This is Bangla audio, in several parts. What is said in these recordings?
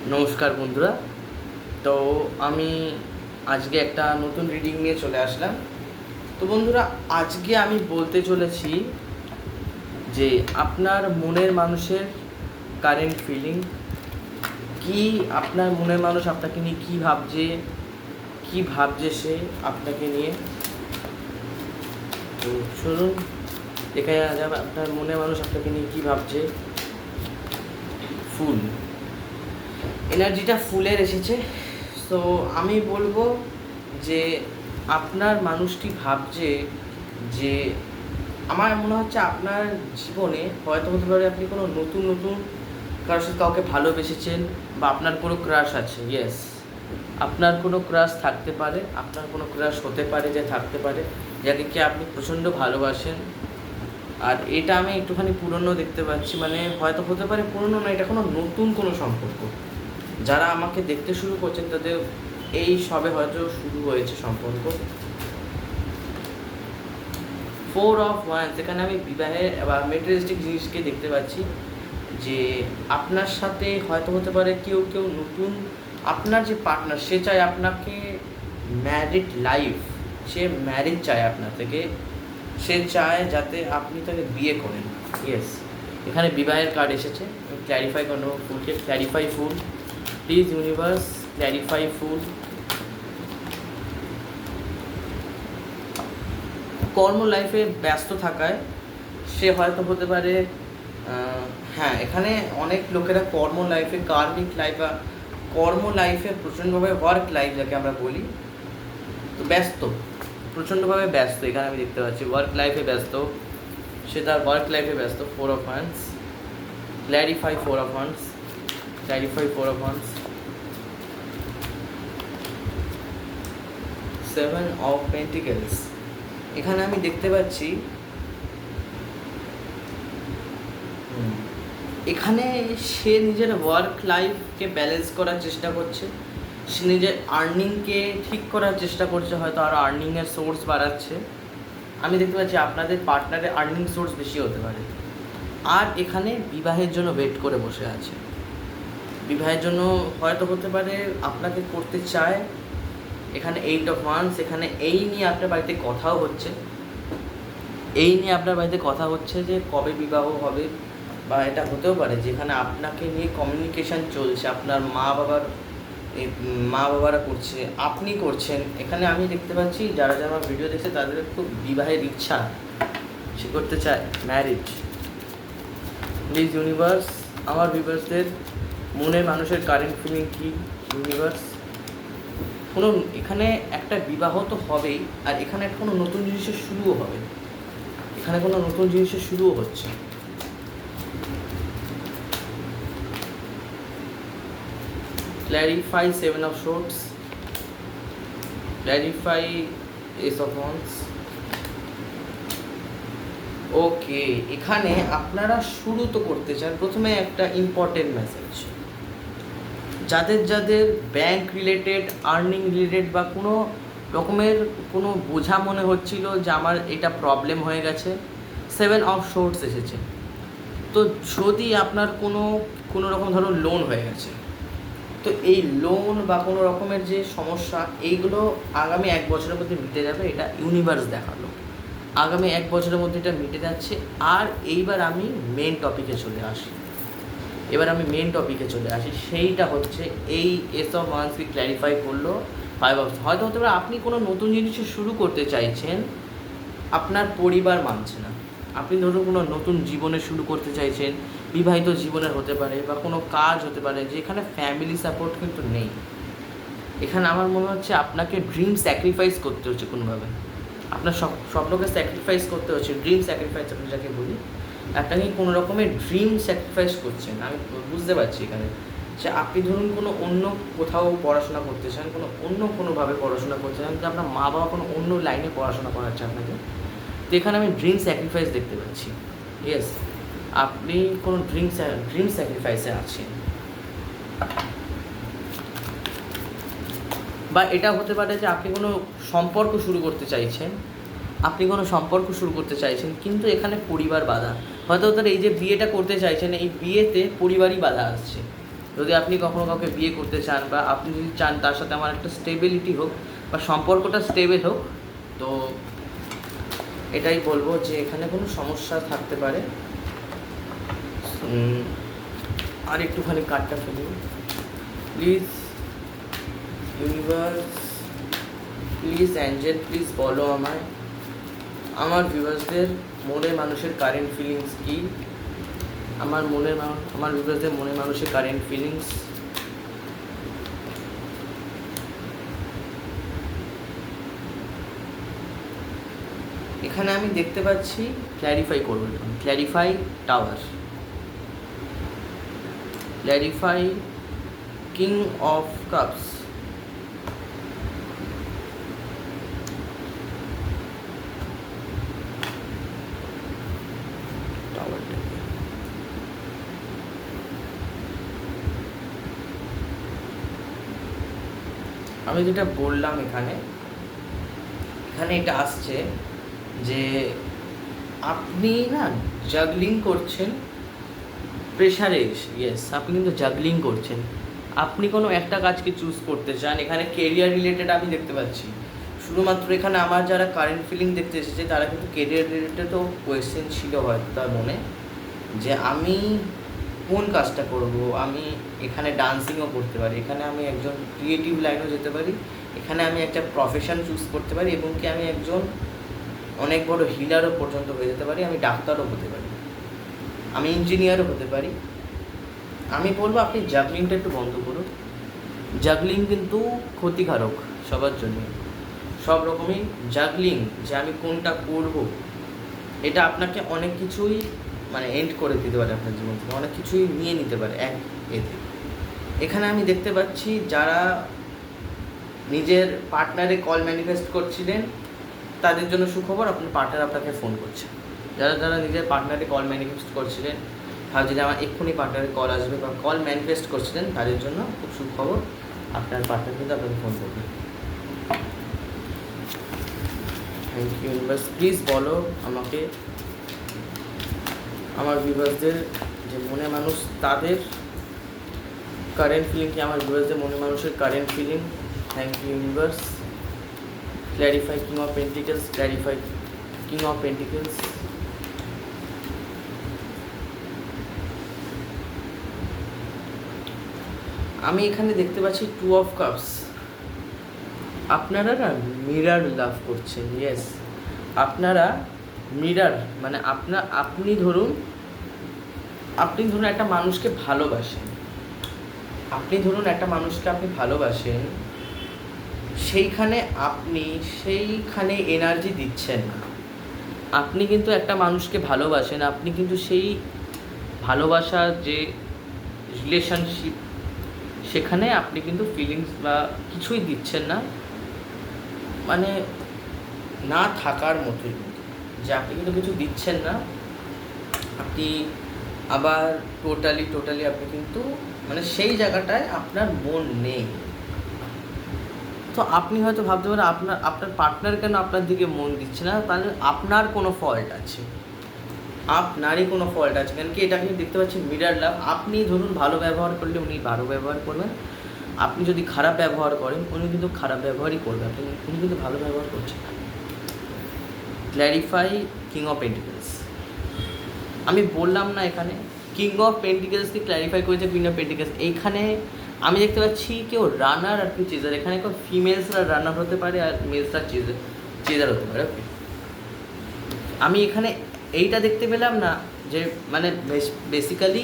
নমস্কার বন্ধুরা। তো আমি আজকে একটা নতুন রিডিং নিয়ে চলে আসলাম। তো বন্ধুরা, আজকে আমি বলতে চলেছি যে আপনার মনের মানুষের কারেন্ট ফিলিং কি, আপনার মনের মানুষ আপনাকে নিয়ে কী ভাবছে সে আপনাকে নিয়ে। তো শুনুন, দেখা যাবে আপনার মনের মানুষ আপনাকে নিয়ে কী ভাবছে। ফুল এনার্জিটা ফুলের এসেছে। তো আমি বলবো যে আপনার মানুষটি ভাবছে যে, আমার মনে হচ্ছে আপনার জীবনে হয়তো হতে পারে আপনি কোনো নতুন কারোর সাথে কাউকে ভালোবেসেছেন, বা আপনার কোনো ক্রাশ আছে। ইয়েস, আপনার কোনো ক্রাশ থাকতে পারে, আপনার কোনো ক্রাশ হতে পারে, যে থাকতে পারে যাকে কি আপনি প্রচণ্ড ভালোবাসেন। আর এটা আমি একটুখানি পুরনো দেখতে পাচ্ছি, মানে হয়তো হতে পারে পুরনো না, এটা কোনো নতুন কোনো সম্পর্ক। যারা আমাকে দেখতে শুরু করছেন তাদের এই সবে হয়তো শুরু হয়েছে সম্পর্ক। 4 of Wands, এখানে আমি বিবাহের বা মেটেরিয়ালিস্টিক জিনিসকে দেখতে পাচ্ছি। যে আপনার সাথে হয়তো হতে পারে কেউ নতুন, আপনার যে পার্টনার সে চায় আপনাকে ম্যারিড লাইফ, সে ম্যারিজ চায় আপনার থেকে, সে চায় যাতে আপনি তাকে বিয়ে করেন। ইয়েস, এখানে বিবাহের কার্ড এসেছে। ক্ল্যারিফাই করো ফুলকে, ক্ল্যারিফাই ফুল প্লিজ ইউনিভার্স, ক্ল্যারিফাই ফুল। কর্ম লাইফে ব্যস্ত থাকায় সে হয়তো হতে পারে, হ্যাঁ এখানে অনেক লোকেরা কর্ম লাইফে, কার্মিক লাইফ বা কর্ম লাইফে প্রচণ্ডভাবে, ওয়ার্ক লাইফ যাকে আমরা বলি, তো ব্যস্ত, প্রচণ্ডভাবে ব্যস্ত। এখানে আমি দেখতে পাচ্ছি ওয়ার্ক লাইফে ব্যস্ত, সে তার ওয়ার্ক লাইফে ব্যস্ত। 4 of Wands, clarify 4 of Wands, clarify 4 of Wands। 7 of Pentacles, এখানে আমি দেখতে পাচ্ছি এখানে সে নিজের ওয়ার্ক লাইফকে ব্যালেন্স করার চেষ্টা করছে, সে নিজের আর্নিংকে ঠিক করার চেষ্টা করছে, হয়তো আরও আর্নিংয়ের সোর্স বাড়াচ্ছে। আমি দেখতে পাচ্ছি আপনাদের পার্টনারের আর্নিং সোর্স বেশি হতে পারে। আর এখানে বিবাহের জন্য ওয়েট করে বসে আছে, বিবাহের জন্য হয়তো হতে পারে আপনাকে করতে চায়। এখানে 8 of Wands, এখানে এই নিয়ে আপনার বাড়িতে কথাও হচ্ছে, এই নিয়ে আপনার বাড়িতে কথা হচ্ছে যে কবে বিবাহ হবে, বা এটা হতেও পারে যেখানে আপনাকে নিয়ে কমিউনিকেশান চলছে, আপনার মা বাবারা করছে, আপনি করছেন। এখানে আমি দেখতে পাচ্ছি যারা আমার ভিডিও দেখছে তাদের খুব বিবাহের ইচ্ছা, সে করতে চায় ম্যারিজ। প্লিজ ইউনিভার্স, আমার ভিউয়ার্সদের মনে মানুষের কারেন্ট ফিলিং কী ইউনিভার্স। কোনো এখানে একটা বিবাহ তো হবেই, আর এখানে কোনো নতুন জিনিসের শুরুও হবে, এখানে কোনো নতুন জিনিসের শুরুও হচ্ছে। Clarify 7 of Swords, clarify Ace of Wands। ওকে, এখানে আপনারা শুরু তো করতে চান। প্রথমে একটা ইম্পর্টেন্ট মেসেজ, যাদের ব্যাংক রিলেটেড, আর্নিং রিলেটেড বা কোনো রকমের কোনো বোঝা মনে হচ্ছিল যে আমার এটা প্রবলেম হয়ে গেছে, 7 of Swords এসেছে। তো যদি আপনার কোনো রকম ধরুন লোন হয়ে গেছে, তো এই লোন বা কোনো রকমের যে সমস্যা, এইগুলো আগামী 1 বছরের মধ্যে মিটে যাবে, এটা ইউনিভার্স দেখালো। আগামী 1 বছরের মধ্যে এটা মিটে যাচ্ছে। আর এইবার আমি মেন টপিকে চলে আসি, সেইটা হচ্ছে এই Ace of Wands ক্ল্যারিফাই করলো 5 of, হয়তো হতে পারে আপনি কোনো নতুন জিনিস শুরু করতে চাইছেন, আপনার পরিবার মানছে না। আপনি ধরুন কোনো নতুন জীবনে শুরু করতে চাইছেন, বিবাহিত জীবনের হতে পারে, বা কোনো কাজ হতে পারে যেখানে ফ্যামিলি সাপোর্ট কিন্তু নেই। এখানে আমার মনে হচ্ছে আপনাকে ড্রিম স্যাক্রিফাইস করতে হচ্ছে কোনোভাবে, আপনার স্বপ্নকে স্যাক্রিফাইস করতে হচ্ছে। ড্রিম স্যাক্রিফাইস আমি যাকে বলি, আপনাকে কোনো রকমের ড্রিম স্যাক্রিফাইস করছেন। আমি বুঝতে পারছি এখানে যে আপনি ধরুন কোনো অন্য কোথাও পড়াশোনা করতে চান, কোনোভাবে পড়াশোনা করতে চান, যে আপনার মা বাবা কোনো অন্য লাইনে পড়াশোনা করাচ্ছে আপনাকে। তো এখানে আমি ড্রিম স্যাক্রিফাইস দেখতে পাচ্ছি। ইয়েস, আপনি কোনো ড্রিম স্যাক্রিফাইসে আছেন, বা এটা হতে পারে যে আপনি কোনো সম্পর্ক শুরু করতে চাইছেন, কিন্তু এখানে পরিবার বাধা। হয়তো তার এই যে বিয়েটা করতে চাইছেন, এই বিয়েতে পরিবারই বাধা আসছে। যদি আপনি কখনো কাউকে বিয়ে করতে চান বা আপনি যদি চান তার সাথে আমার একটা স্টেবিলিটি হোক বা সম্পর্কটা স্টেবল হোক, তো এটাই বলবো যে এখানে কোনো সমস্যা থাকতে পারে। আর একটুখানি কার্ডটা ফেলি please. Universe please, Angel please বলো আমায় আমার ভিউয়ার্সদের মনের মানুষের কারেন্ট ফিলিংস কী। আমার ভিউয়ার্সদের মনের মানুষের কারেন্ট ফিলিংস। এখানে আমি দেখতে পাচ্ছি ক্ল্যারিফাই করবো, clarify tower, clarify king of cups, আমি যেটা বললাম এখানে এটা আসছে যে আপনি না জাগলিং করছেন প্রেশারে। ইয়েস, আপনি কিন্তু জাগলিং করছেন। আপনি কোনো একটা কাজকে চুজ করতে চান। এখানে কেরিয়ার রিলেটেড আমি দেখতে পাচ্ছি। শুধুমাত্র এখানে আমার যারা কারেন্ট ফিলিং দেখতে এসেছে তারা কিন্তু কেরিয়ার রিলেটেডও কোয়েশ্চেন ছিল হয়তো তার মনে, যে আমি কোন কাজটা করব। আমি এখানে ডান্সিংও করতে পারি, এখানে আমি একজন ক্রিয়েটিভ লাইনেও যেতে পারি, এখানে আমি একটা প্রফেশন চুজ করতে পারি, এবং কি আমি একজন অনেক বড় হিলারও পর্যন্ত হয়ে যেতে পারি, আমি ডাক্তারও হতে পারি, আমি ইঞ্জিনিয়ারও হতে পারি। আমি বলবো আপনি জাগলিংটা একটু বন্ধ করুন। জাগলিং কিন্তু ক্ষতিকারক সবার জন্য, সব রকমই জাগলিং, যে আমি কোনটা করব, এটা আপনাকে অনেক কিছুই মানে এন্ড করে দিতে পারে, আপনার জীবন থেকে অনেক কিছুই নিয়ে নিতে পারে এক এতে। এখানে আমি দেখতে পাচ্ছি যারা নিজের পার্টনারে কল ম্যানিফেস্ট করছিলেন তাদের জন্য সুখবর, আপনার পার্টনার আপনাকে ফোন করছে। যারা নিজের পার্টনারে কল ম্যানিফেস্ট করছিলেন, ভাবছিলেন আমার এক্ষুনি পার্টনারে কল আসবে বা কল ম্যানিফেস্ট করছিলেন, তাদের জন্য খুব সুখবর, আপনার পার্টনার কিন্তু আপনাকে ফোন করবে। থ্যাংক ইউ ইউনিভার্স, প্লিজ বলো আমাকে আমার ভিউয়ার্সদের যে মনে মানুষ তাদের কারেন্ট ফিলিং কি, আমার ভিউয়ার্সদের মনে মানুষের current feeling. Thank you universe. Clarify king of pentacles, clarify king of pentacles. আমি এখানে দেখতে পাচ্ছি টু অফ কাপস। আপনারা না মিরার লাভ করছেন। ইয়েস, আপনারা মিরার মানে আপনি ধরুন একটা মানুষকে ভালোবাসেন, সেইখানে এনার্জি দিচ্ছেন না। আপনি কিন্তু একটা মানুষকে ভালোবাসেন, আপনি কিন্তু সেই ভালোবাসার যে রিলেশনশিপ সেখানে আপনি কিন্তু ফিলিংস বা কিছুই দিচ্ছেন না, মানে না থাকার মতোই, যে আপনি কিন্তু কিছু দিচ্ছেন না। আপনি আবার টোটালি আপনি কিন্তু মানে সেই জায়গাটায় আপনার মন নেই। তো আপনি হয়তো ভাবতে পারেন আপনার পার্টনার কেন আপনার দিকে মন দিচ্ছে না, তাহলে আপনার কোনো ফল্ট আছে, আপনারই কোনো ফল্ট আছে। কারণ কি এটা আমি দেখতে পাচ্ছি মিরার লাভ। আপনি ধরুন ভালো ব্যবহার করলে উনি ভালো ব্যবহার করবেন, আপনি যদি খারাপ ব্যবহার করেন উনি কিন্তু খারাপ ব্যবহারই করবেন, উনি কিন্তু ভালো ব্যবহার করছেন। Clarify king of pentacles. আমি বললাম না এখানে কিং অফ পেন্টিকলসকে ক্ল্যারিফাই করেছে কিং অফ পেন্টিকলস। এইখানে আমি দেখতে পাচ্ছি কেউ রানার আর কেউ চেজার। এখানে কেউ ফিমেলসরা রানার হতে পারে আর মেলসরা চেজার হতে পারে। ওকে, আমি এখানে এইটা দেখতে পেলাম না যে মানে বেসিক্যালি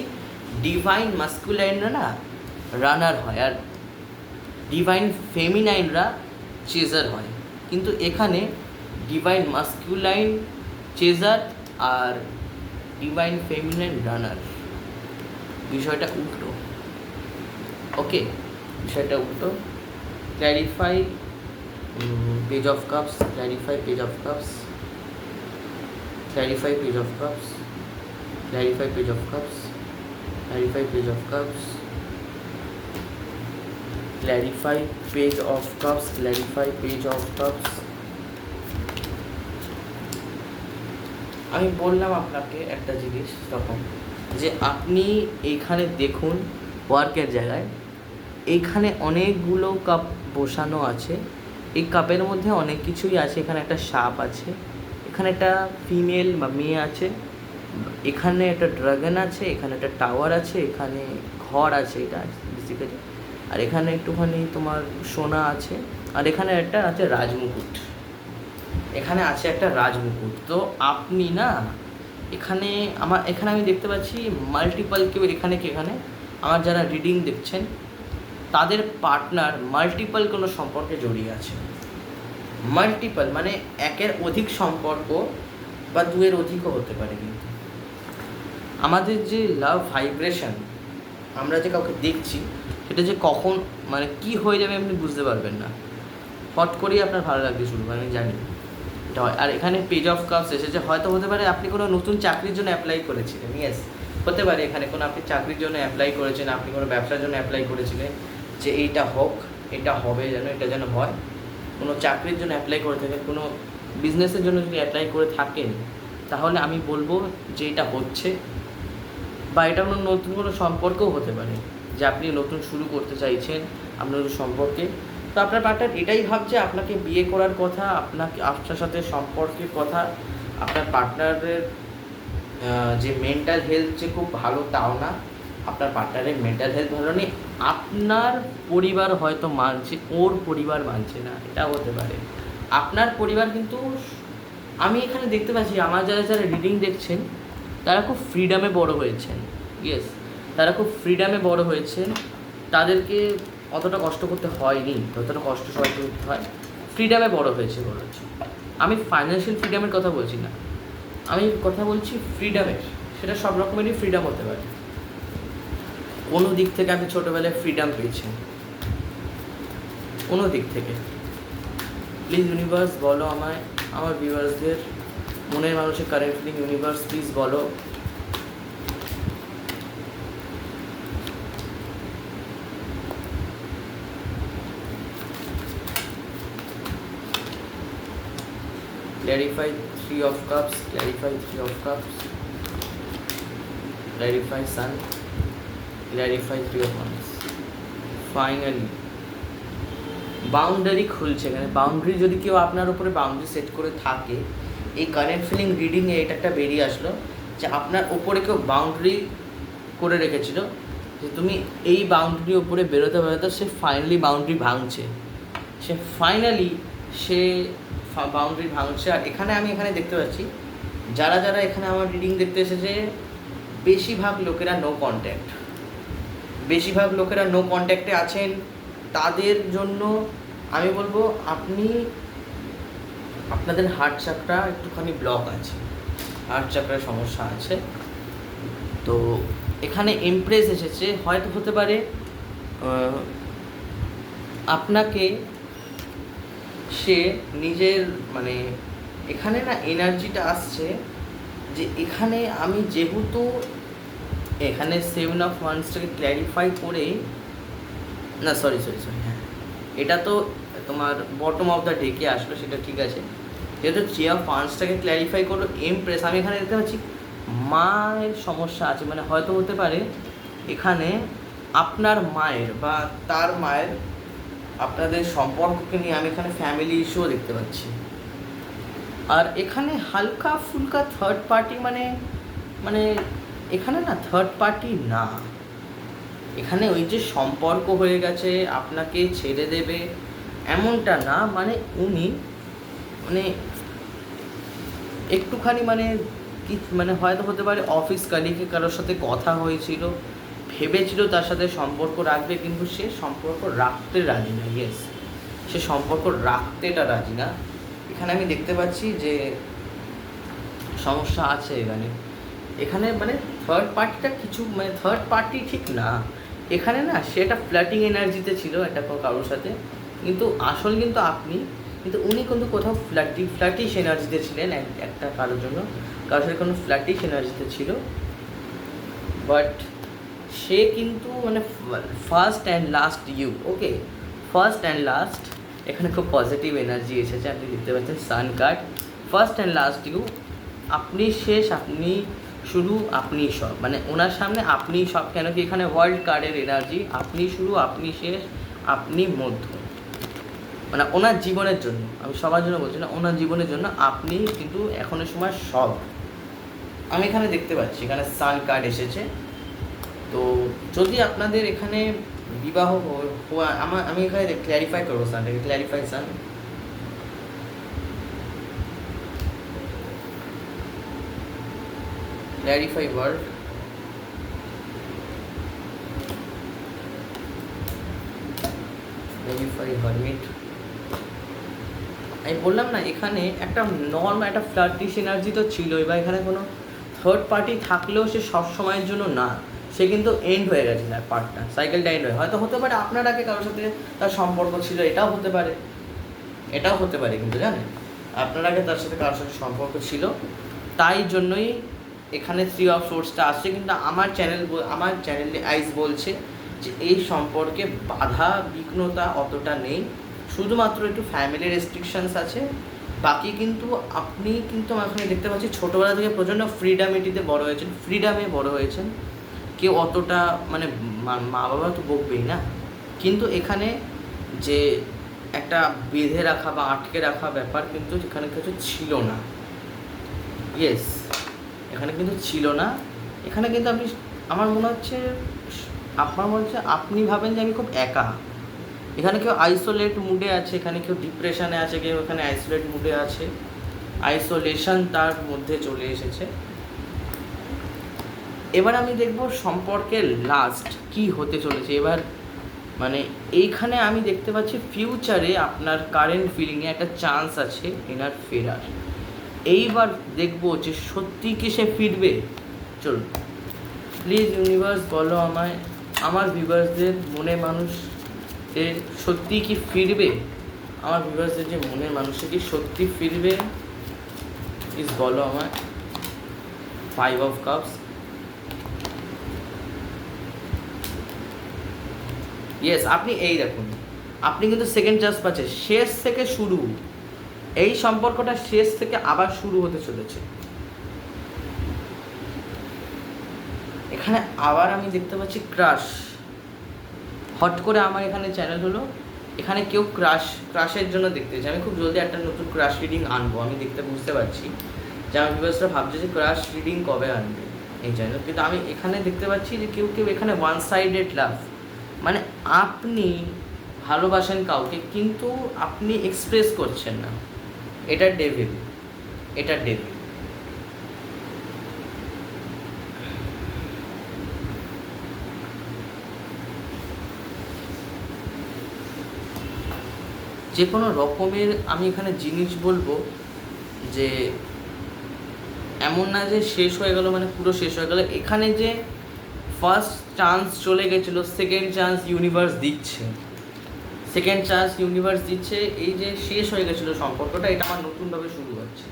ডিভাইন মাস্কুলাইনরা না রানার হয় আর ডিভাইন ফেমিনাইনরা চেজার হয়, কিন্তু এখানে ডিভাইন মাস্কুলাইন চেজার আর ডিভাইন ফেমিনাইন রানার। বিষয়টা উল্টো। ওকে, বিষয়টা উল্টো। Clarify page of cups, clarify page of cups, clarify page of cups, clarify page of cups, clarify page of cups, clarify page of cups, clarify page of cups। আমি বললাম আপনাকে একটা জিনিস তখন, যে আপনি এইখানে দেখুন ওয়ার্কের জায়গায় এইখানে অনেকগুলো কাপ বসানো আছে। এই কাপের মধ্যে অনেক কিছুই আছে। এখানে একটা সাপ আছে, এখানে একটা ফিমেল বা মেয়ে আছে, এখানে একটা ড্রাগন আছে, এখানে একটা টাওয়ার আছে, এখানে ঘর আছে, এটা বেসিক্যালি। আর এখানে একটুখানি তোমার সোনা আছে, আর এখানে একটা আছে রাজমুকুট। এখানে আছে একটা রাজমুকুট। তো আপনি না এখানে এখানে আমি দেখতে পাচ্ছি মাল্টিপল কেউ এখানে আমার যারা রিডিং দেখছেন তাদের পার্টনার মাল্টিপল কোনো সম্পর্কে জড়িয়ে আছে। মাল্টিপল মানে একের অধিক সম্পর্ক বা দুয়ের অধিকও হতে পারে। কিন্তু আমাদের যে লাভ ভাইব্রেশন আমরা যে কাউকে দেখছি সেটা যে কখন মানে কি হয়ে যাবে আপনি বুঝতে পারবেন না, হট করেই আপনার ভালো লাগতে শুরু করে, আমি জানি এটা হয়। আর এখানে পেজ অফ কাপস এসেছে, হয়তো হতে পারে আপনি কোনো নতুন চাকরির জন্য অ্যাপ্লাই করেছিলেন। ইয়েস, হতে পারে এখানে কোনো আপনি চাকরির জন্য অ্যাপ্লাই করেছেন, আপনি কোনো ব্যবসার জন্য অ্যাপ্লাই করেছিলেন যে এইটা হোক, এটা হবে, যেন এটা যেন হয়। কোনো চাকরির জন্য অ্যাপ্লাই করে থাকেন, কোনো বিজনেসের জন্য যদি অ্যাপ্লাই করে থাকেন, তাহলে আমি বলবো যে এটা হচ্ছে। বা এটা কোনো নতুন কোনো সম্পর্কও হতে পারে যে আপনি নতুন শুরু করতে চাইছেন আপনার সম্পর্কে। তো আপনার পার্টনার এটাই ভাবছে আপনাকে বিয়ে করার কথা, আপনার সাথে সম্পর্কের কথা। আপনার পার্টনারের যে মেন্টাল হেলথ যে খুব ভালো তাও না, আপনার পার্টনারের মেন্টাল হেলথ ভালো নেই। আপনার পরিবার হয়তো মানছে, ওর পরিবার মানছে না, এটা হতে পারে। আপনার পরিবার কিন্তু আমি এখানে দেখতে পাচ্ছি আমার যারা যারা রিডিং দেখছেন তারা খুব ফ্রিডামে বড় হয়েছেন। ইয়েস, তারা খুব ফ্রিডামে বড় হয়েছেন, তাদেরকে অতটা কষ্ট করতে হয়নি, যতটা কষ্ট সবাই করতে হয়। ফ্রিডামে বড় হয়েছে বলা হচ্ছে। আমি ফাইন্যান্সিয়াল ফ্রিডামের কথা বলছি না, আমি কথা বলছি ফ্রিডামের। সেটা সব রকমেরই ফ্রিডাম হতে পারে। কোনো দিক থেকে আপনি ছোটোবেলায় ফ্রিডাম পেয়েছেন, কোনো দিক থেকে। প্লিজ ইউনিভার্স বলো আমায়, আমার ভিউয়ার্সদের মনের মানুষের কারেন্ট ফিলিং। ইউনিভার্স প্লিজ বলো। Clarify 3 of cups, clarify 3 of cups, clarify sun, clarify 3 of wands. Finally boundary খুলছে এখানে। বাউন্ডারি যদি কেউ আপনার উপরে বাউন্ডারি সেট করে থাকে, এই কারেন্ট ফিলিং রিডিংয়ে এটা একটা বেরিয়ে আসলো যে আপনার ওপরে কেউ বাউন্ডারি করে রেখেছিল, যে তুমি এই বাউন্ডারির উপরে বেরোতে সে ফাইনালি বাউন্ডারি ভাঙছে, সে বাউন্ডারি ভাঙছে। আর আমি এখানে দেখতে পাচ্ছি যারা যারা এখানে আমার রিডিং দেখতে এসেছে বেশিরভাগ লোকেরা নো কন্ট্যাক্টে আছেন। তাদের জন্য আমি বলবো আপনাদের হার্ট চাকরা একটুখানি ব্লক আছে, হার্ট চাকরার সমস্যা আছে। তো এখানে এমপ্রেস এসেছে, হয়তো হতে পারে আপনাকে সে নিজের মানে এখানে না এনার্জিটা আসছে যে এখানে আমি যেহেতু এখানে 7 of Wandsটাকে ক্ল্যারিফাই করে না, সরি হ্যাঁ, এটা তো তোমার বটম অফ দ্য ডেকে আসলো, সেটা ঠিক আছে। যেহেতু 3 of Wandsটাকে ক্ল্যারিফাই করলো এমপ্রেস, আমি এখানে দেখতে পাচ্ছি মায়ের সমস্যা আছে। মানে হয়তো হতে পারে এখানে আপনার মায়ের বা তার মায়ের আপনাদের সম্পর্ককে নিয়ে আমি এখানে ফ্যামিলি ইস্যুও দেখতে পাচ্ছি। আর এখানে হালকা ফুলকা থার্ড পার্টি মানে এখানে না থার্ড পার্টি না, এখানে ওই যে সম্পর্ক হয়ে গেছে আপনাকে ছেড়ে দেবে এমনটা না। মানে উনি একটুখানি হয়তো হতে পারে অফিস কালিগে কারোর সাথে কথা হয়েছিল, ভেবেছিল তার সাথে সম্পর্ক রাখবে, কিন্তু সে সম্পর্ক রাখতে রাজি না। ইয়েস, সে সম্পর্ক রাখতেটা রাজি না। এখানে আমি দেখতে পাচ্ছি যে সমস্যা আছে এখানে থার্ড পার্টিটা কিছু থার্ড পার্টি ঠিক না এখানে না। সে একটা ফ্ল্যাটিং এনার্জিতে ছিল একটা কারোর সাথে, কিন্তু আপনি কিন্তু উনি কিন্তু কোথাও ফ্ল্যাটিশ এনার্জিতে ছিলেন একটা কারোর জন্য, কারোর সাথে কোনো ফ্ল্যাটিশ এনার্জিতে ছিল। বাট সে কিন্তু first and last first and last এখানে খুব পজিটিভ এনার্জি এসেছে। আপনি দেখতে পাচ্ছেন sun card, first and last you. আপনি শেষ, আপনি শুধু আপনিই সব, মানে ওনার সামনে আপনিই সব, কেন কি এখানে ওয়ার্ল্ড কার্ডের এনার্জি, আপনি শুরু, আপনি শেষ, আপনি মধ্য, মানে ওনার জীবনের জন্য, আমি সবার জন্য বলছি না, ওনার জীবনের জন্য আপনি কিন্তু এখনের সময় সব। আমি এখানে দেখতে পাচ্ছি এখানে সান কার্ড এসেছে। তো যদি আপনাদের এখানে বিবাহ আমি এখানে ক্ল্যারিফাই করবো সানটাকে, ক্ল্যারিফাই সান, ক্ল্যারিফাই ওয়ার্ল্ড, ক্ল্যারিফাই হারমিট। আমি বললাম না এখানে একটা নর্মাল একটা ফ্লার্টিশ এনার্জি তো ছিলই, বা এখানে কোনো থার্ড পার্টি থাকলেও সে সব সময়ের জন্য না, সে কিন্তু এন্ড হয়ে গেছে, তার পার্টটা, সাইকেলটা এন্ড হয়ে, হয়তো হতে পারে আপনার আগে কারোর সাথে তার সম্পর্ক ছিল, এটাও হতে পারে, এটাও হতে পারে, কিন্তু জানেন আপনার আগে তার সাথে কারোর সাথে সম্পর্ক ছিল, তাই জন্যই এখানে 3 অফ সোর্সটা আসছে। কিন্তু আমার চ্যানেলে আইস বলছে যে এই সম্পর্কে বাধা বিঘ্নতা অতটা নেই, শুধুমাত্র একটু ফ্যামিলি রেস্ট্রিকশনস আছে, বাকি কিন্তু আপনি কিন্তু আমার এখানে দেখতে পাচ্ছি ছোটোবেলা থেকে প্রচণ্ড ফ্রিডামিটিতে বড় হয়েছেন, ফ্রিডামে বড় হয়েছেন, কেউ অতটা মানে মা বাবা তো বকবেই না, কিন্তু এখানে যে একটা বেঁধে রাখা বা আটকে রাখা ব্যাপার কিন্তু এখানে কিছু ছিল না। ইয়েস, এখানে কিন্তু ছিল না, এখানে কিন্তু আপনি, আমার মনে হচ্ছে আপনি ভাবেন যে আমি খুব একা, এখানে কেউ আইসোলেট মুডে আছে, এখানে কেউ ডিপ্রেশনে আছে, কেউ এখানে আইসোলেট মুডে আছে, আইসোলেশন তার মধ্যে চলে এসেছে। এবার আমি দেখব সম্পর্কের লাস্ট কি হতে চলেছে এবার, মানে এইখানে আমি দেখতে পাচ্ছি ফিউচারে আপনার কারেন্ট ফিলিংয়ে একটা চান্স আছে এনার ফেরার। এইবার দেখবো যে সত্যি কি সে ফিরবে। চলুন প্লিজ ইউনিভার্স বলো আমায়, আমার ভিউয়ার্সদের মনে মানুষ এর সত্যি কি ফিরবে, আমার ভিউয়ার্সদের যে মনের মানুষে কি সত্যি ফিরবে, প্লিজ বলো আমায়। 5 অফ কাপস, ইয়েস, আপনি এই দেখুন, আপনি কিন্তু সেকেন্ড চান্স পাচ্ছেন, শেষ থেকে শুরু, এই সম্পর্কটা শেষ থেকে আবার শুরু হতে চলেছে। এখানে আবার আমি দেখতে পাচ্ছি ক্রাশ, হট করে আমার এখানে চ্যানেল হলো, এখানে কেউ ক্রাশের জন্য দেখতে চাই, আমি খুব জলদি একটা নতুন ক্রাশ রিডিং আনবো, আমি বুঝতে পারছি যে আমার ভিউয়ার্সরা ভাবছে যে ক্রাশ রিডিং কবে আনবে এই চ্যানেল, কিন্তু আমি এখানে দেখতে পাচ্ছি যে কেউ এখানে ওয়ান সাইডেড লাভ, মানে আপনি ভালোবাসেন কাউকে কিন্তু আপনি এক্সপ্রেস করছেন না, এটা ডেভিল, এটা ডেভিল। যে কোনো রকমের আমি এখানে জিনিস বলবো যে এমন না যে শেষ হয়ে গেল, মানে পুরো শেষ হয়ে গেল, এখানে যে ফার্স্ট চান্স চলে গেছিলো, সেকেন্ড চান্স ইউনিভার্স দিচ্ছে, সেকেন্ড চান্স ইউনিভার্স দিচ্ছে, এই যে শেষ হয়ে গেছিলো সম্পর্কটা, এটা আবার নতুনভাবে শুরু হচ্ছে,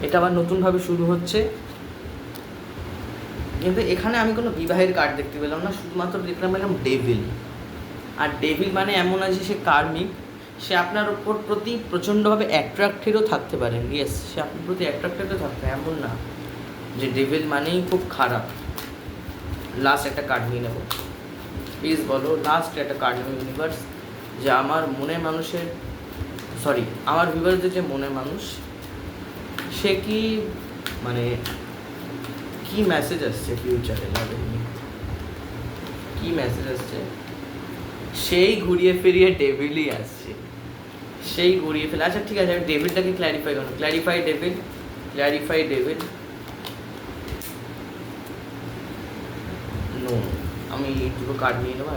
এটা আবার নতুনভাবে শুরু হচ্ছে। কিন্তু এখানে আমি কোনো বিবাহের কার্ড দেখতে পেলাম না, শুধুমাত্র দেখলাম ডেভিল, আর ডেভিল মানে এমন আছে সে কার্মিক, সে আপনার ওপর প্রতি প্রচণ্ডভাবে অ্যাট্রাক্টেডও থাকতে পারেন, ইয়েস সে আপনার প্রতি অ্যাট্রাক্টেডও থাকবে, এমন না যে ডেভিল মানেই খুব খারাপ। লাস্ট একটা কার্ড নিয়ে নেব, প্লিজ বলো লাস্ট একটা কার্ড নেব ইউনিভার্স, যে আমার মনের মানুষের, সরি আমার ভিউয়ার্সদের যে মনের মানুষ, সে কি মানে কি মেসেজ আসছে ফিউচারে, কি মেসেজ আসছে, সেই ঘুরিয়ে ফিরিয়ে ডেভিলই আসছে, সেই ঘুরিয়ে ফেলে। আচ্ছা ঠিক আছে, আমি ডেভিলটাকে ক্ল্যারিফাই করুন, clarify devil, clarify devil, no আমি দুটো কার্ড নিয়ে নেবো,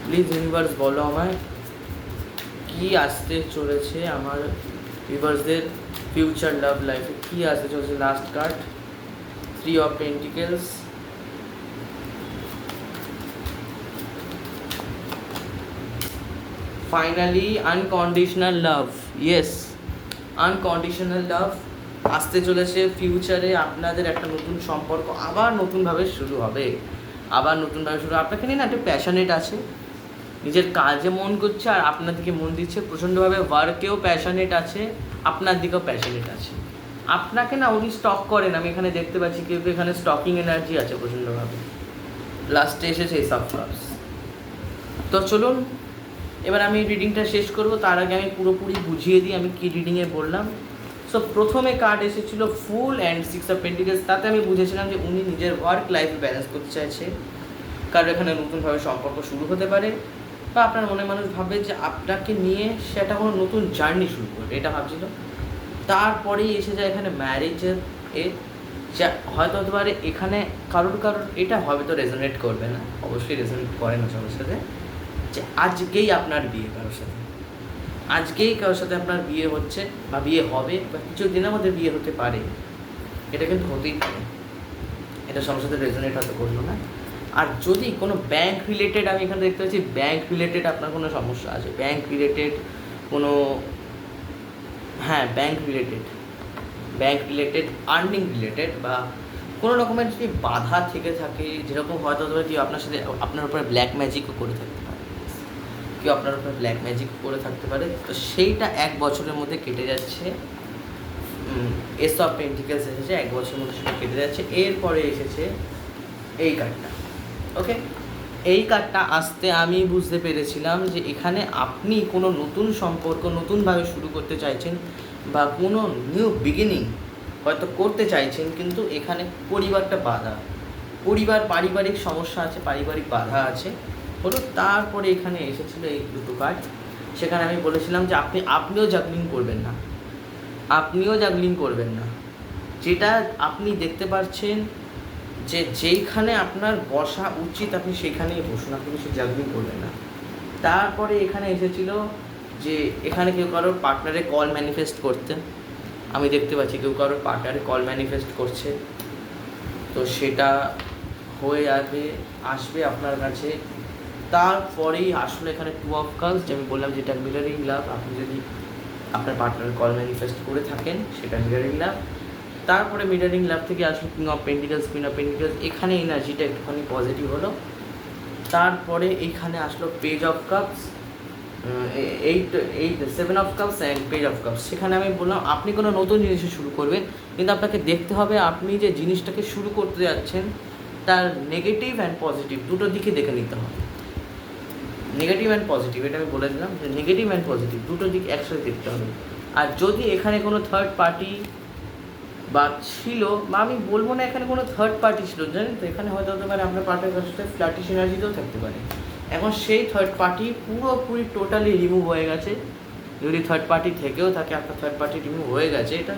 প্লিজ ইউনিভার্স বলো আমায় কি আসতে চলেছে আমার ভিউয়ার্সদের ফিউচার লাভ লাইফে, কি আসতে চলেছে। Last card 3 of pentacles, finally unconditional love, yes unconditional love আসতে চলেছে ফিউচারে, আপনাদের একটা নতুন সম্পর্ক আবার নতুনভাবে শুরু হবে, আবার নতুনভাবে শুরু, আপনাকে নিয়ে না একটা প্যাশনেট আছে, নিজের কাজে মন করছে আর আপনার দিকে মন দিচ্ছে প্রচণ্ডভাবে, ওয়ার্কেও প্যাশনেট আছে, আপনার দিকেও প্যাশনেট আছে, আপনাকে না উনি স্টক করেন, আমি এখানে দেখতে পাচ্ছি কেউ এখানে স্টকিং এনার্জি আছে প্রচণ্ডভাবে। লাস্টে এসেছে এই সব কাপস। তো চলুন এবার আমি রিডিংটা শেষ করব, তার আগে আমি পুরোপুরি বুঝিয়ে দিই আমি কী রিডিংয়ে বললাম। সো প্রথমে কার্ড এসেছিলো ফুল অ্যান্ড 6 অফ পেন্টিকলস। তাতে আমি বুঝেছিলাম যে উনি নিজের ওয়ার্ক লাইফ ব্যালেন্স করতে চাইছে, কারণ এখানে নতুনভাবে সম্পর্ক শুরু হতে পারে, বা আপনার মনে মানুষ ভাবে যে আপনাকে নিয়ে সেটা কোনো নতুন জার্নি শুরু করবে, এটা ভাবছিল। তারপরেই এসে যায় এখানে ম্যারেজের যা হয়তো হতে পারে এখানে কারোর এটা হয়তো রেজোনেট করবে না, অবশ্যই রেজোনেট করে না সবার সাথে, যে আজকেই আপনার বিয়ে কারোর সাথে, আজকেই কারোর সাথে আপনার বিয়ে হচ্ছে বা বিয়ে হবে বা কিছু দিনের মধ্যে বিয়ে হতে পারে, এটা কিন্তু হতেই পারে, এটা সবার সাথে রেজোনেট হয়তো করলো না। আর যদি কোনো ব্যাংক রিলেটেড, আমি এখানে দেখতে পাচ্ছি ব্যাংক রিলেটেড আপনার কোনো সমস্যা আছে, ব্যাংক রিলেটেড কোনো, হ্যাঁ ব্যাংক রিলেটেড আর্নিং রিলেটেড বা কোনো রকমের যদি বাধা থেকে থাকে, যেরকম হয়তো কেউ আপনার সাথে আপনার উপরে ব্ল্যাক ম্যাজিকও করে থাকতে পারে, কেউ আপনার উপরে ব্ল্যাক ম্যাজিক করে থাকতে পারে, তো সেইটা 1 বছরের মধ্যে কেটে যাচ্ছে। এস অফ পেন্টিকলস এসেছে, 1 বছরের মধ্যে সেটা কেটে যাচ্ছে। এরপরে এসেছে এই কার্ডটা। ওকে, এই কার্ডটা আসতে আমি বুঝতে পেরেছিলাম যে এখানে আপনি কোনো নতুন সম্পর্ক নতুনভাবে শুরু করতে চাইছেন বা কোনো নিউ বিগিনিং হয়তো করতে চাইছেন, কিন্তু এখানে পরিবারটা বাধা, পারিবারিক সমস্যা আছে, পারিবারিক বাধা আছে হলো। তারপরে এখানে এসেছিলো এই দুটো কার্ড, সেখানে আমি বলেছিলাম যে আপনিও জাগলিং করবেন না, যেটা আপনি দেখতে পাচ্ছেন যে যেইখানে আপনার বসা উচিত আপনি সেখানেই বসুন, আপনি কিছু জাগলিং করবেন না। তারপরে এখানে এসেছিল যে এখানে কেউ কারোর পার্টনারে কল ম্যানিফেস্ট করতে, আমি দেখতে পাচ্ছি কেউ কারোর পার্টনারে কল ম্যানিফেস্ট করছে, তো সেটা হয়ে আসবে আপনার কাছে। তারপরেই আসলে এখানে 2 অফ কাপস, যে আমি বললাম যেটা মিররিং লাভ, আপনি যদি আপনার পার্টনার কল ম্যানিফেস্ট করে থাকেন সেটা মিররিং লাভ। তারপরে মিররিং লাভ থেকে আসলো কিং অফ পেন্টিকলস, এখানে এনার্জিটা একটুখানি পজিটিভ হলো। তারপরে এইখানে আসলো page of cups, 7 of cups and page of cups. সেখানে আমি বললাম আপনি কোনো নতুন জিনিস শুরু করবেন, কিন্তু আপনাকে দেখতে হবে আপনি যে জিনিসটাকে শুরু করতে যাচ্ছেন তার নেগেটিভ অ্যান্ড পজিটিভ দুটো দিকে দেখে নিতে হবে। নেগেটিভ অ্যান্ড পজিটিভ, এটা আমি বলে দিলাম যে নেগেটিভ অ্যান্ড পজিটিভ দুটো দিক একসাথে দেখতে হবে। আর যদি এখানে কোনো থার্ড পার্টি বা ছিল, বা আমি বলবো না এখানে কোনো থার্ড পার্টি ছিল, জানেন তো, এখানে হয়তো হতে পারে আপনার পার্টনার সাথে ফ্ল্যাটিশ এনার্জিতেও থাকতে পারে। এখন সেই থার্ড পার্টি পুরোপুরি টোটালি রিমুভ হয়ে গেছে, যদি থার্ড পার্টি থেকেও থাকে আপনার থার্ড পার্টি রিমুভ হয়ে গেছে, এটা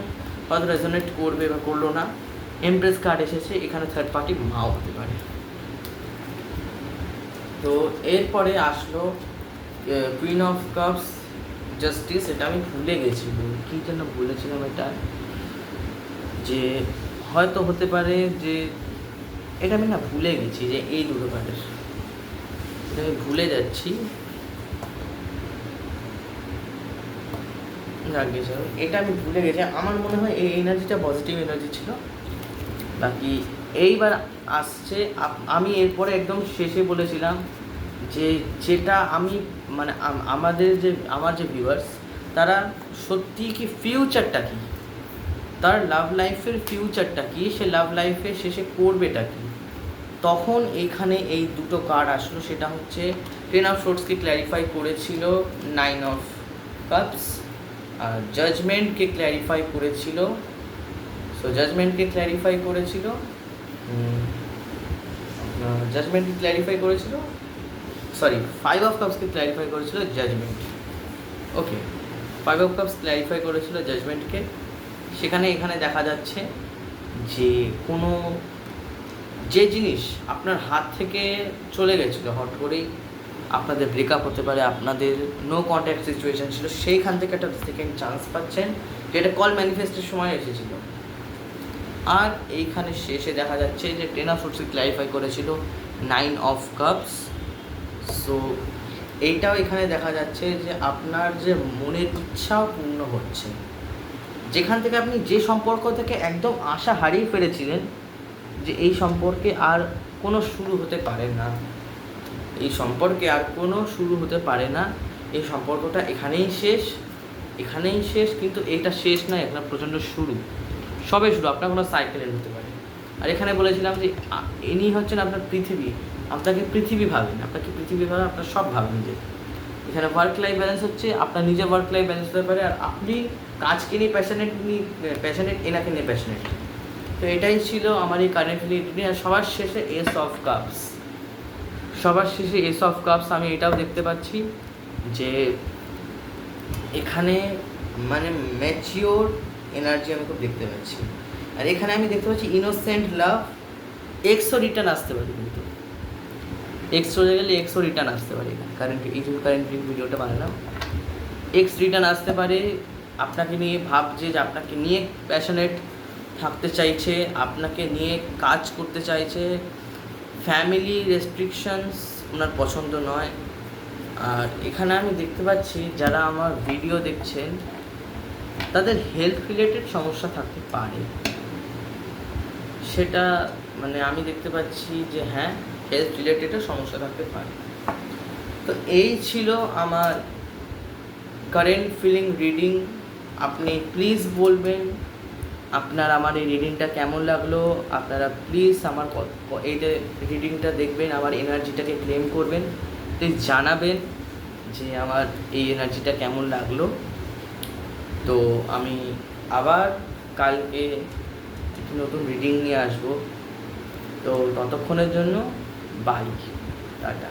হয়তো রেজোনেট করবে বা করলো না। এমপ্রেস কার্ড এসেছে, এখানে থার্ড পার্টি মাও হতে পারে। তো এরপরে আসলো কুইন অফ কাপস জাস্টিস, এটা আমি ভুলে গেছি কী জন্য বলেছিলাম, এটা যে হয়তো হতে পারে যে এটা আমি না ভুলে গেছি, যে এই দুটো কার্ডের এটা আমি ভুলে যাচ্ছি, এটা আমি ভুলে গেছি। আমার মনে হয় এই এনার্জিটা পজিটিভ এনার্জি ছিল। বাকি এইবার আসছে, আমি এরপরে একদম শেষে বলেছিলাম যে যেটা আমি মানে আমার যে ভিউয়ার্স তারা সত্যি কি ফিউচারটা কী, তার লাভ লাইফের ফিউচারটা কী, সে লাভ লাইফের শেষে করবেটা কী, তখন এইখানে এই দুটো কার্ড আসলো। সেটা হচ্ছে 10 অফ সোর্ডসকে ক্ল্যারিফাই করেছিল 9 অফ কাপস, আর জাজমেন্টকে ক্ল্যারিফাই করেছিল, সো জাজমেন্টকে ক্ল্যারিফাই করেছিল সরি 5 অফ কাপসকে ক্ল্যারিফাই করেছিল judgment. Okay, 5 of cups clarify করেছিল জাজমেন্টকে। সেখানে এখানে দেখা যাচ্ছে যে কোনো যে জিনিস আপনার হাত থেকে চলে গেছিলো, হট করেই আপনাদের ব্রেকআপ হতে পারে, আপনাদের নো কন্ট্যাক্ট সিচুয়েশান ছিল, সেইখান থেকে একটা সেকেন্ড চান্স পাচ্ছেন, যেটা কল ম্যানিফেস্টের সময় এসেছিলো। আর এইখানে শেষে দেখা যাচ্ছে যে 10 অফ সোর্ডসকে ক্ল্যারিফাই করেছিল 9 অফ কাপস। সো এইটাও এখানে দেখা যাচ্ছে যে আপনার যে মনের ইচ্ছাও পূর্ণ হচ্ছে, যেখান থেকে আপনি যে সম্পর্ক থেকে একদম আশা হারিয়ে ফেলেছিলেন যে এই সম্পর্কে আর কোনো শুরু হতে পারে না, এই সম্পর্কে আর কোনো শুরু হতে পারে না, এই সম্পর্কটা এখানেই শেষ, কিন্তু এটা শেষ নয়, এখানে প্রচণ্ড শুরু। সবে শুরু, আপনার কোনো সাইকেলের হতে পারে। আর এখানে বলেছিলাম যে ইনি হচ্ছেন আপনার পৃথিবী, আপনাকে পৃথিবী ভাবেন, আপনাকে পৃথিবী ভাবেন, আপনার সব ভাবেন নিজে। এখানে ওয়ার্ক লাইফ ব্যালেন্স হচ্ছে আপনার নিজের ওয়ার্ক লাইফ ব্যালেন্স হতে পারে, আর আপনি কাজকে নিয়ে প্যাশনেট, এনাকে নিয়ে প্যাশনেট। তো এটাই ছিল আমার এই কারেন্ট রিডিং। আর সবার শেষে এস অফ কাপস, সবার শেষে এস অফ কাপস। আমি এটাও দেখতে পাচ্ছি যে এখানে মানে ম্যাচিওর এনার্জি আমি খুব দেখতে পাচ্ছি। আর এখানে আমি দেখতে পাচ্ছি ইনোসেন্ট লাভ, এক্সও রিটার্ন আসতে পারে, কিন্তু এক্স চলে গেলে এক্সও রিটার্ন আসতে পারে। কারেন্ট এই জন্য কারেন্ট ভিডিওটা বানালাম, এক্স রিটার্ন আসতে পারে, আপনাকে নিয়ে ভাবছে, যে আপনাকে নিয়ে প্যাশনেট থাকতে চাইছে, আপনাকে নিয়ে কাজ করতে চাইছে। ফ্যামিলি রেস্ট্রিকশনস ওনার পছন্দ নয়। আর এখানে আমি দেখতে পাচ্ছি যারা আমার ভিডিও দেখছেন তাদের হেলথ রিলেটেড সমস্যা থাকতে পারে, সেটা মানে আমি দেখতে পাচ্ছি যে হ্যাঁ, হেলথ রিলেটেডও সমস্যা থাকতে পারে। তো এই ছিল আমার কারেন্ট ফিলিং রিডিং। আপনি প্লিজ বলবেন আপনার আমার এই রিডিংটা কেমন লাগলো। আপনারা প্লিজ আমার এই যে রিডিংটা দেখবেন, আমার এনার্জিটাকে ক্লেম করবেন, প্লিজ জানাবেন যে আমার এই এনার্জিটা কেমন লাগলো। তো আমি আবার কালকে একটি নতুন রিডিং নিয়ে আসবো। তো ততক্ষণের জন্য বাই, টাটা।